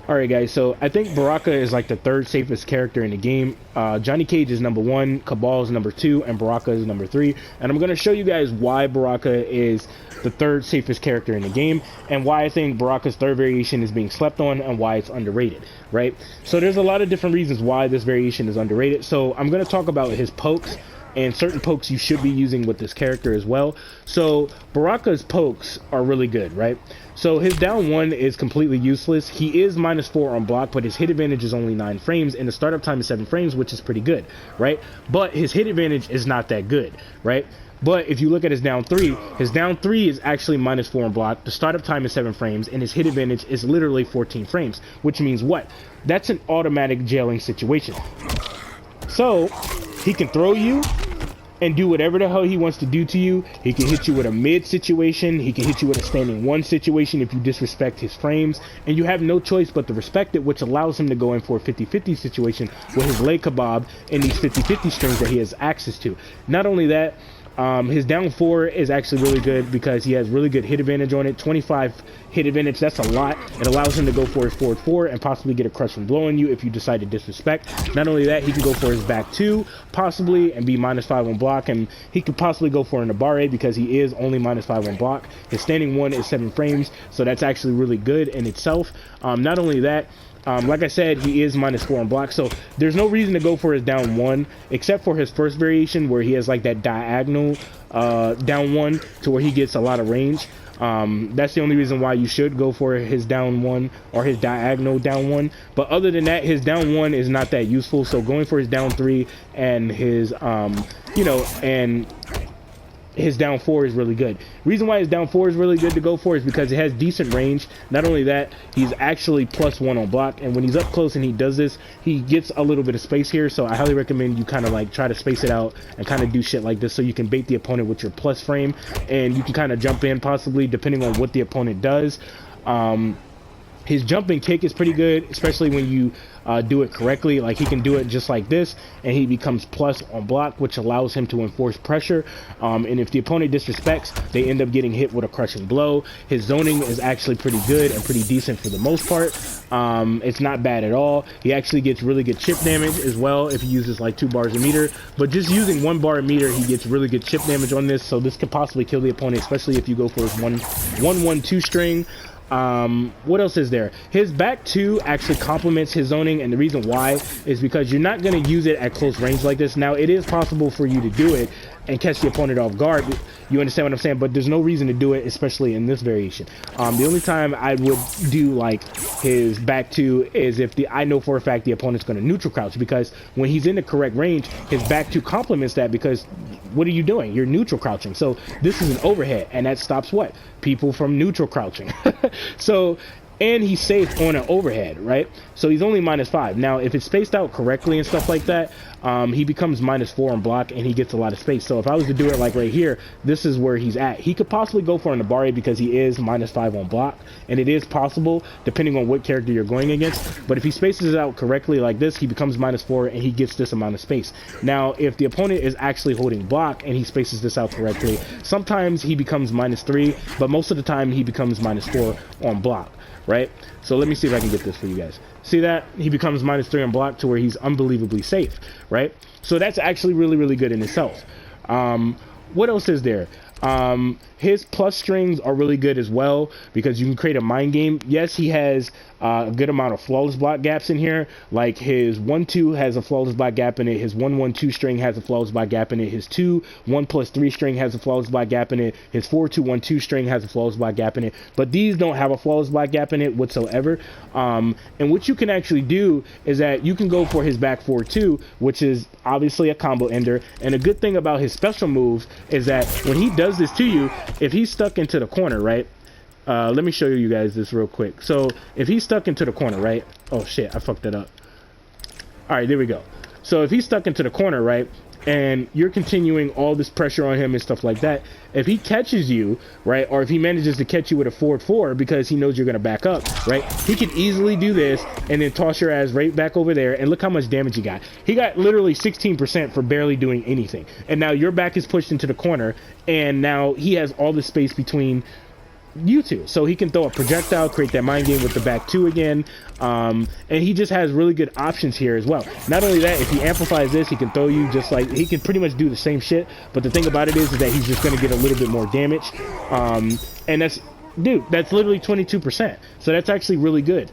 Alright guys, so I think Baraka is like the third safest character in the game. Johnny Cage is number 1, Cabal is number 2, and Baraka is number 3. And I'm going to show you guys why Baraka is the third safest character in the game, and why I think Baraka's third variation is being slept on, and why it's underrated, right? So there's a lot of different reasons why this variation is underrated. So I'm going to talk about his pokes, and certain pokes you should be using with this character as well. So Baraka's pokes are really good, right? So his down 1 is completely useless. He is -4 on block, but his hit advantage is only 9 frames, and the startup time is 7 frames, which is pretty good, right? But his hit advantage is not that good, right? But if you look at his down 3 is actually -4 on block, the startup time is 7 frames, and his hit advantage is literally 14 frames, which means what? That's an automatic jailing situation. So he can throw you and do whatever the hell he wants to do to you. He can hit you with a mid situation. He can hit you with a standing 1 situation if you disrespect his frames. And you have no choice but to respect it, which allows him to go in for a 50-50 situation with his leg kebab and these 50-50 strings that he has access to. Not only that, his down 4 is actually really good because he has really good hit advantage on it. 25 hit advantage, that's a lot. It allows him to go for his forward 4 and possibly get a crush from blowing you if you decide to disrespect. Not only that, he can go for his back 2 possibly and be -5 on block, and he could possibly go for an Nabare because he is only -5 on block. His standing 1 is 7 frames, so that's actually really good in itself. Not only that, like I said, he is -4 on block, so there's no reason to go for his down 1 except for his first variation where he has like that diagonal down 1 to where he gets a lot of range. That's the only reason why you should go for his down 1 or his diagonal down 1. But other than that, his down 1 is not that useful. So going for his down 3 and his and his down 4 is really good. Reason why his down 4 is really good to go for is because it has decent range. Not only that, he's actually +1 on block, and when he's up close and he does this, he gets a little bit of space here. So I highly recommend you kind of like try to space it out and kind of do shit like this so you can bait the opponent with your plus frame, and you can kind of jump in possibly depending on what the opponent does. His jumping kick is pretty good, especially when you do it correctly. Like he can do it just like this, and he becomes plus on block, which allows him to enforce pressure. And if the opponent disrespects, they end up getting hit with a crushing blow. His zoning is actually pretty good and pretty decent for the most part. It's not bad at all. He actually gets really good chip damage as well if he uses like 2 bars a meter. But just using 1 bar a meter, he gets really good chip damage on this. So this could possibly kill the opponent, especially if you go for his 1-1-2 string. What else is there? His back 2 actually complements his zoning, and the reason why is because you're not going to use it at close range like this. Now it is possible for you to do it and catch the opponent off guard, you understand what I'm saying, but there's no reason to do it, especially in this variation. The only time I would do like his back 2 is if I know for a fact the opponent's going to neutral crouch, because when he's in the correct range, his back 2 complements that, because what are you doing? You're neutral crouching. So this is an overhead, and that stops what? People from neutral crouching. So, and he's safe on an overhead, right? So he's only -5. Now, if it's spaced out correctly and stuff like that, he becomes -4 on block, and he gets a lot of space. So if I was to do it like right here, this is where he's at. He could possibly go for an Nabare because he is -5 on block, and it is possible depending on what character you're going against. But if he spaces it out correctly like this, he becomes -4, and he gets this amount of space. Now, if the opponent is actually holding block and he spaces this out correctly, sometimes he becomes -3, but most of the time he becomes -4 on block. Right? So let me see if I can get this for you guys. See that? He becomes -3 on block to where he's unbelievably safe, right? So that's actually really, really good in itself. What else is there? His plus strings are really good as well because you can create a mind game. Yes, he has a good amount of flawless block gaps in here. Like his 1-2 has a flawless block gap in it. His 1-1-2 string has a flawless block gap in it. His 2-1+3 string has a flawless block gap in it. His 4-2-1-2 string has a flawless block gap in it. But these don't have a flawless block gap in it whatsoever. And what you can actually do is that you can go for his back 4-2, which is obviously a combo ender. And a good thing about his special moves is that when he does this to you, if he's stuck into the corner, right? Let me show you guys this real quick. So if he's stuck into the corner, right? Oh shit, I fucked that up. All right, there we go. So if he's stuck into the corner, right? And you're continuing all this pressure on him and stuff like that, if he catches you, right, or if he manages to catch you with a forward 4 because he knows you're going to back up, right, he can easily do this and then toss your ass right back over there, and look how much damage he got. He got literally 16% for barely doing anything, and now your back is pushed into the corner, and now he has all the space between U2. So he can throw a projectile, create that mind game with the back 2 again. And he just has really good options here as well. Not only that, if he amplifies this, he can throw you just like, he can pretty much do the same shit. But the thing about it is that he's just going to get a little bit more damage. And that's, dude, that's literally 22%. So that's actually really good.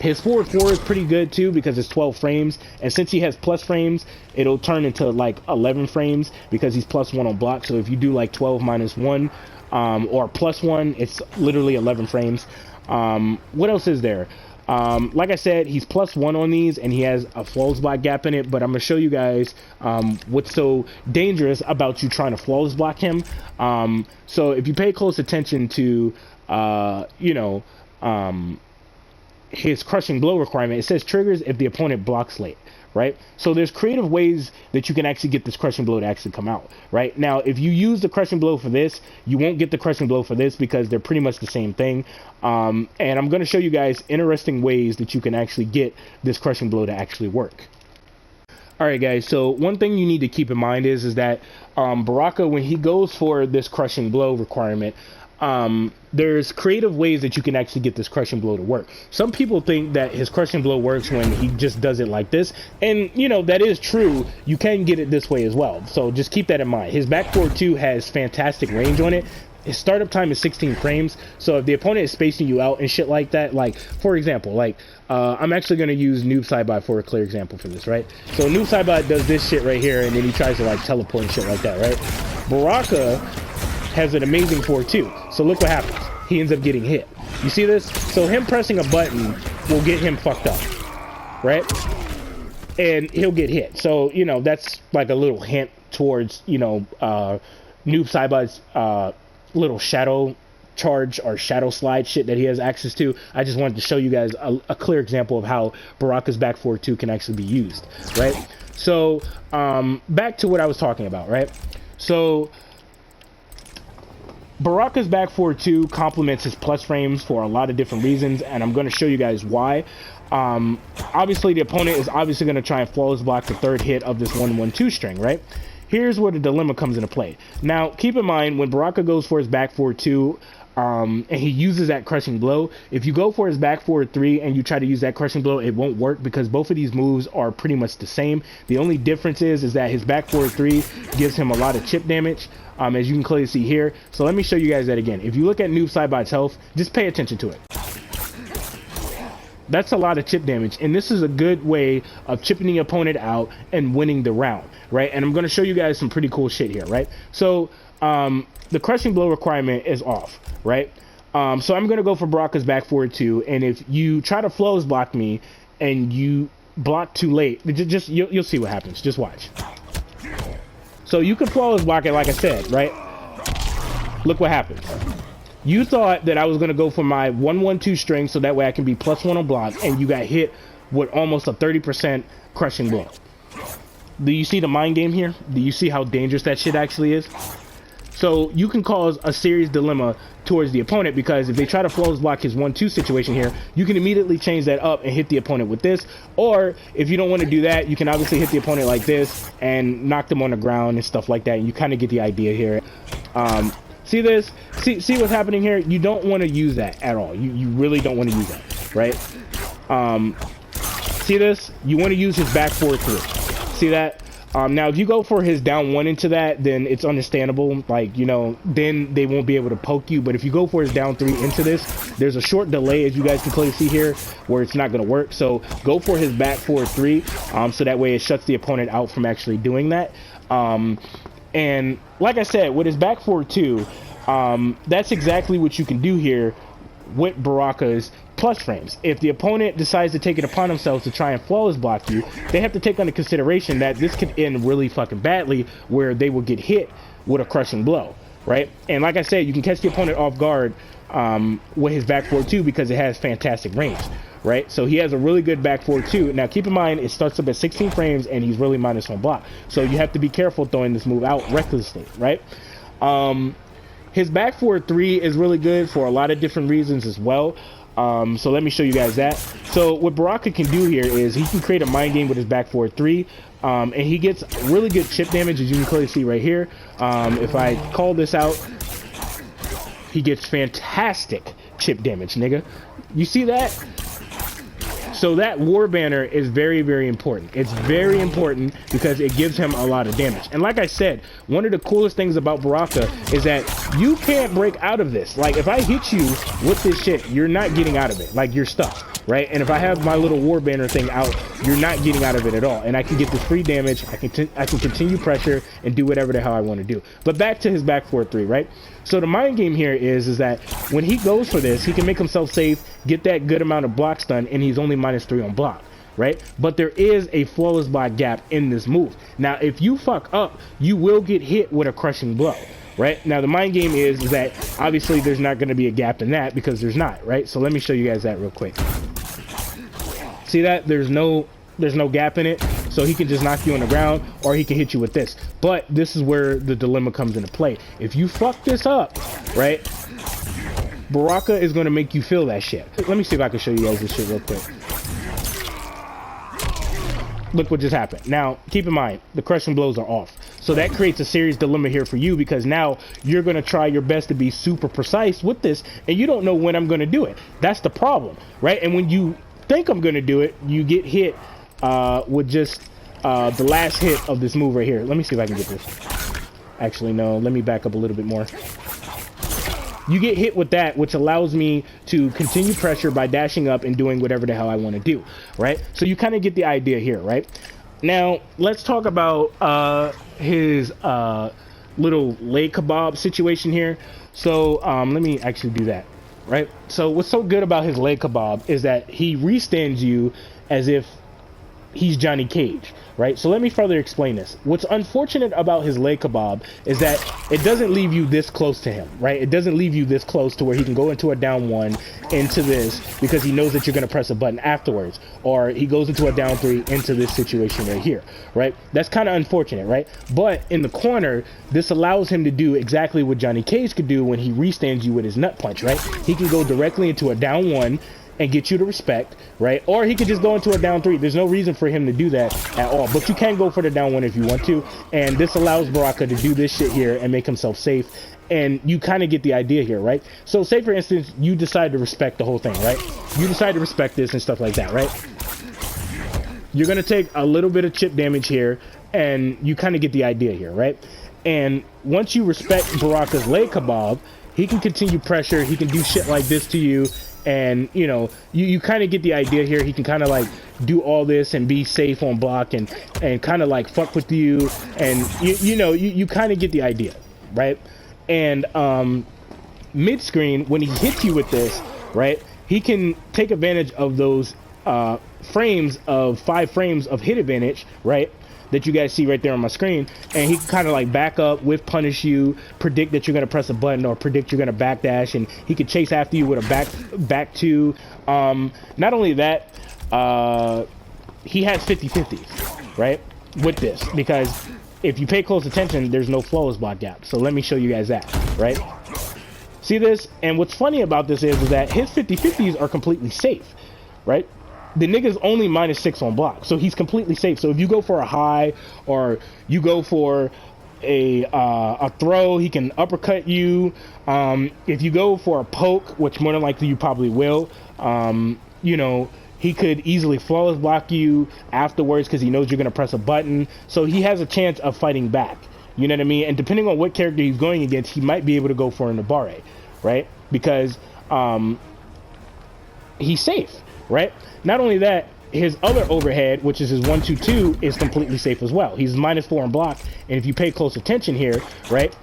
His forward 4 is pretty good too because it's 12 frames, and since he has plus frames, it'll turn into like 11 frames because he's +1 on block. So if you do like 12 - 1 or +1, it's literally 11 frames. What else is there? Like I said, he's +1 on these, and he has a flawless block gap in it, but I'm gonna show you guys what's so dangerous about you trying to flawless block him. So if you pay close attention to his crushing blow requirement, it says triggers if the opponent blocks late, right? So there's creative ways that you can actually get this crushing blow to actually come out, right? Now, if you use the crushing blow for this, you won't get the crushing blow for this because they're pretty much the same thing. And I'm going to show you guys interesting ways that you can actually get this crushing blow to actually work. All right, guys, so one thing you need to keep in mind is that Baraka, when he goes for this crushing blow requirement, there's creative ways that you can actually get this crushing blow to work. Some people think that his crushing blow works when he just does it like this, and that is true. You can get it this way as well, so just keep that in mind. His back 4-2 has fantastic range on it. His startup time is 16 frames, so if the opponent is spacing you out and shit like that, like for example, like I'm actually going to use Noob Sidebot for a clear example for this, right? So Noob Sidebot does this shit right here, and then he tries to like teleport and shit like that, right? Baraka has an amazing 4-2. So look what happens. He ends up getting hit. You see this? So him pressing a button will get him fucked up, right? And he'll get hit. So, that's like a little hint towards, Noob Sidebot's little shadow charge or shadow slide shit that he has access to. I just wanted to show you guys a clear example of how Baraka's back 4-2 can actually be used, right? So, back to what I was talking about, right? So, Baraka's back 4-2 complements his plus frames for a lot of different reasons, and I'm going to show you guys why. Obviously, the opponent is obviously going to try and flawless block the third hit of this 1-1-2 string, right? Here's where the dilemma comes into play. Now, keep in mind, when Baraka goes for his back 4-2, and he uses that crushing blow, if you go for his back 4-3 and you try to use that crushing blow, it won't work because both of these moves are pretty much the same. The only difference is that his back 4-3 gives him a lot of chip damage, as you can clearly see here. So let me show you guys that again. If you look at Noob Sidebot's health, just pay attention to it. That's a lot of chip damage, and this is a good way of chipping the opponent out and winning the round, right? And I'm going to show you guys some pretty cool shit here, right? So the crushing blow requirement is off, right? So I'm going to go for Baraka's back 4-2, and if you try to flawless block me and you block too late, you'll see what happens. Just watch. So you can flawless block it like I said, right? Look what happens. You thought that I was going to go for my 1-1-2 string so that way I can be +1 on block, and you got hit with almost a 30% crushing blow. Do you see the mind game here? Do you see how dangerous that shit actually is? So you can cause a serious dilemma towards the opponent because if they try to flawless block his 1-2 situation here, you can immediately change that up and hit the opponent with this. Or if you don't want to do that, you can obviously hit the opponent like this and knock them on the ground and stuff like that. And you kind of get the idea here. See this? See what's happening here? You don't want to use that at all. You really don't want to use that, right? See this? You want to use his back 4-3. See that? Now, if you go for his down 1 into that, then it's understandable. Like, then they won't be able to poke you. But if you go for his down 3 into this, there's a short delay, as you guys can clearly see here, where it's not going to work. So go for his back 4-3, so that way it shuts the opponent out from actually doing that. And like I said, with his back 4-2, that's exactly what you can do here with Baraka's plus frames. If the opponent decides to take it upon themselves to try and flawless block you, they have to take into consideration that this could end really fucking badly where they will get hit with a crushing blow, right? And like I said, you can catch the opponent off guard with his back 4-2 because it has fantastic range, right? So he has a really good back 4-2. Now keep in mind, it starts up at 16 frames and he's really -1 block. So you have to be careful throwing this move out recklessly, right? His back 4-3 is really good for a lot of different reasons as well. So let me show you guys that. So what Baraka can do here is he can create a mind game with his back 4-3, and he gets really good chip damage, as you can clearly see right here. If I call this out, he gets fantastic chip damage, nigga. You see that? So that war banner is very, very important. It's very important because it gives him a lot of damage. And like I said, one of the coolest things about Baraka is that you can't break out of this. Like, if I hit you with this shit, you're not getting out of it. Like, you're stuck, right? And if I have my little war banner thing out, you're not getting out of it at all. And I can get this free damage. I can continue pressure and do whatever the hell I want to do. But back to his back 4-3, right? So the mind game here is that when he goes for this, he can make himself safe, get that good amount of block stun, and he's only -3 on block, right? But there is a flawless block gap in this move. Now, if you fuck up, you will get hit with a crushing blow, right? Now, the mind game is that obviously there's not going to be a gap in that because there's not, right? So let me show you guys that real quick. See that? There's no gap in it. So he can just knock you on the ground, or he can hit you with this. But this is where the dilemma comes into play. If you fuck this up, right, Baraka is going to make you feel that shit. Let me see if I can show you guys this shit real quick. Look what just happened. Now, keep in mind, the crushing blows are off. So that creates a serious dilemma here for you, because now you're going to try your best to be super precise with this, and you don't know when I'm going to do it. That's the problem, right? And when you think I'm going to do it, you get hit with just the last hit of this move right here. Let me see if I can get this. Actually, no, let me back up a little bit more. You get hit with that, which allows me to continue pressure by dashing up and doing whatever the hell I want to do, right? So you kind of get the idea here, right? Now, let's talk about his little leg kebab situation here. So let me actually do that, right? So what's so good about his leg kebab is that he restands you as if he's Johnny Cage, right? So let me further explain this. What's unfortunate about his leg kebab is that it doesn't leave you this close to him, right? It doesn't leave you this close to where he can go into a down 1 into this because he knows that you're going to press a button afterwards, or he goes into a down 3 into this situation right here, right? That's kind of unfortunate, right? But in the corner, this allows him to do exactly what Johnny Cage could do when he restands you with his nut punch, right? He can go directly into a down 1 and get you to respect, right? Or he could just go into a down 3. There's no reason for him to do that at all, but you can go for the down 1 if you want to, and this allows Baraka to do this shit here and make himself safe, and you kind of get the idea here, right? So say for instance you decide to respect the whole thing, right? You decide to respect this and stuff like that, right? You're gonna take a little bit of chip damage here, and you kind of get the idea here, right? And once you respect Baraka's leg kebab, he can continue pressure, he can do shit like this to you. And you know, you kind of get the idea here. He can kind of like do all this and be safe on block and kind of like fuck with you, and you kind of get the idea, right? And mid screen, when he hits you with this, right, he can take advantage of those 5 frames of hit advantage, right, that you guys see right there on my screen, and he can kind of like back up with punish you, predict that you're going to press a button, or predict you're going to backdash, and he could chase after you with a back 2. Not only that, he has 50-50s, right, with this, because if you pay close attention, there's no flawless block gap. So let me show you guys that, right? See this? And what's funny about this is that his 50-50s are completely safe, right? The nigga's only -6 on block, so he's completely safe. So if you go for a high, or you go for a throw, he can uppercut you. If you go for a poke, which more than likely you probably will, you know, he could easily flawless block you afterwards because he knows you're going to press a button. So he has a chance of fighting back. You know what I mean? And depending on what character he's going against, he might be able to go for an Nabare, right? Because he's safe, right? Not only that, his other overhead, which is his 1-2-2, is completely safe as well. He's -4 on block, and if you pay close attention here, right,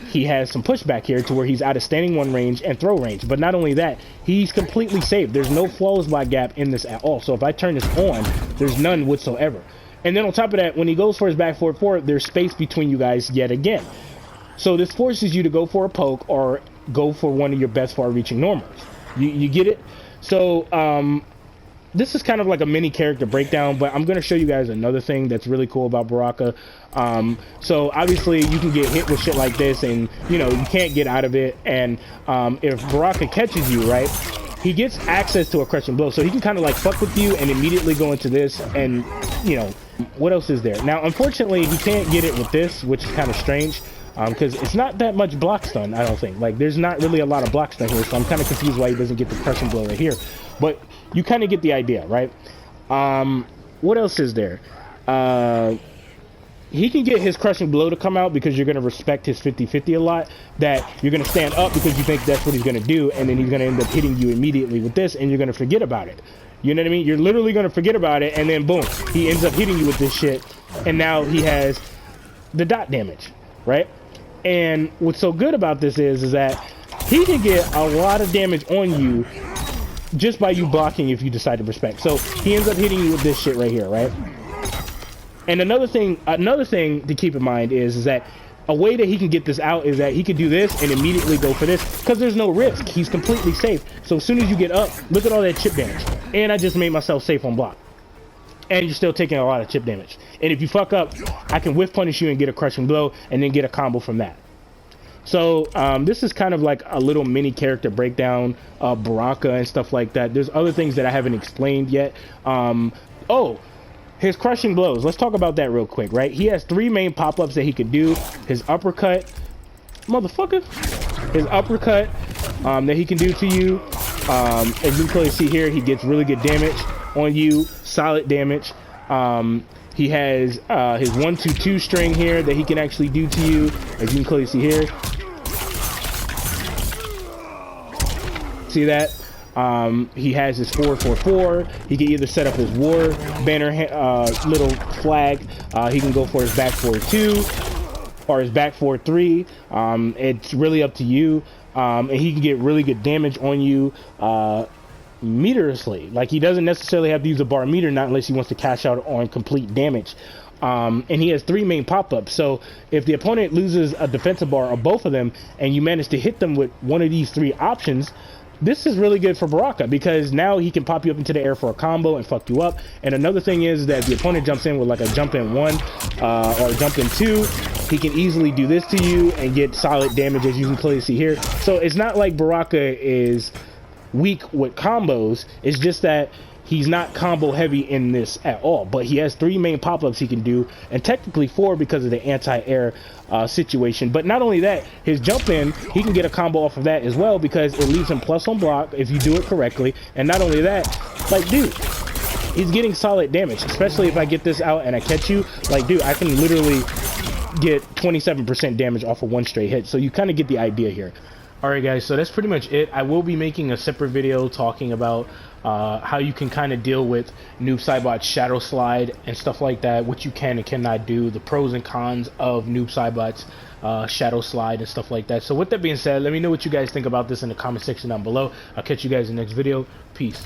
he has some pushback here to where he's out of standing 1 range and throw range. But not only that, he's completely safe. There's no flawless block gap in this at all. So if I turn this on, there's none whatsoever. And then on top of that, when he goes for his back 4-4, there's space between you guys yet again. So this forces you to go for a poke or go for one of your best far-reaching normals. You get it? So this is kind of like a mini character breakdown, but I'm going to show you guys another thing that's really cool about Baraka. So obviously you can get hit with shit like this, and you know, you can't get out of it. And if Baraka catches you, right, he gets access to a crushing blow, so he can kind of like fuck with you and immediately go into this. And you know, what else is there? Now unfortunately he can't get it with this, which is kind of strange. because it's not that much block stun, I don't think. Like, there's not really a lot of block stun here, so I'm kind of confused why he doesn't get the crushing blow right here. But you kind of get the idea, right? What else is there? He can get his crushing blow to come out because you're going to respect his 50-50 a lot, that you're going to stand up because you think that's what he's going to do, and then he's going to end up hitting you immediately with this, and you're going to forget about it. You know what I mean? You're literally going to forget about it, and then boom, he ends up hitting you with this shit, and now he has the dot damage, right? And what's so good about this is that he can get a lot of damage on you just by you blocking if you decide to respect. So he ends up hitting you with this shit right here, right? And another thing to keep in mind is that a way that he can get this out is that he could do this and immediately go for this because there's no risk. He's completely safe. So as soon as you get up, look at all that chip damage. And I just made myself safe on block. And you're still taking a lot of chip damage. And if you fuck up, I can whiff punish you and get a crushing blow and then get a combo from that. So this is kind of like a little mini character breakdown of Baraka and stuff like that. There's other things that I haven't explained yet. His crushing blows. Let's talk about that real quick, right? He has 3 main pop-ups that he could do. His uppercut, motherfucker. His uppercut that he can do to you. As you can clearly see here, he gets really good damage on you, solid damage. He has his 1-2-2 string here that he can actually do to you, as you can clearly see here. See that? He has his 4-4-4. He can either set up his war banner little flag. He can go for his back 4-2 or his back 4-3. It's really up to you. And he can get really good damage on you meterously. Like, he doesn't necessarily have to use a bar meter, not unless he wants to cash out on complete damage. And he has 3 main pop-ups. So if the opponent loses a defensive bar or both of them, and you manage to hit them with one of these 3 options, this is really good for Baraka because now he can pop you up into the air for a combo and fuck you up. And another thing is that if the opponent jumps in with like a jump in 1 or a jump in 2, he can easily do this to you and get solid damage, as you can clearly see here. So it's not like Baraka is weak with combos. It's just that he's not combo heavy in this at all, but he has 3 main pop-ups he can do, and technically 4 because of the anti-air situation. But not only that, his jump in, he can get a combo off of that as well because it leaves him plus on block if you do it correctly. And not only that, like, dude, he's getting solid damage, especially if I get this out and I catch you. Like, dude, I can literally get 27% damage off of 1 straight hit. So you kind of get the idea here. Alright guys, so that's pretty much it. I will be making a separate video talking about how you can kind of deal with Noob Saibot's Shadow Slide and stuff like that, what you can and cannot do, the pros and cons of Noob Saibot's Shadow Slide and stuff like that. So with that being said, let me know what you guys think about this in the comment section down below. I'll catch you guys in the next video. Peace.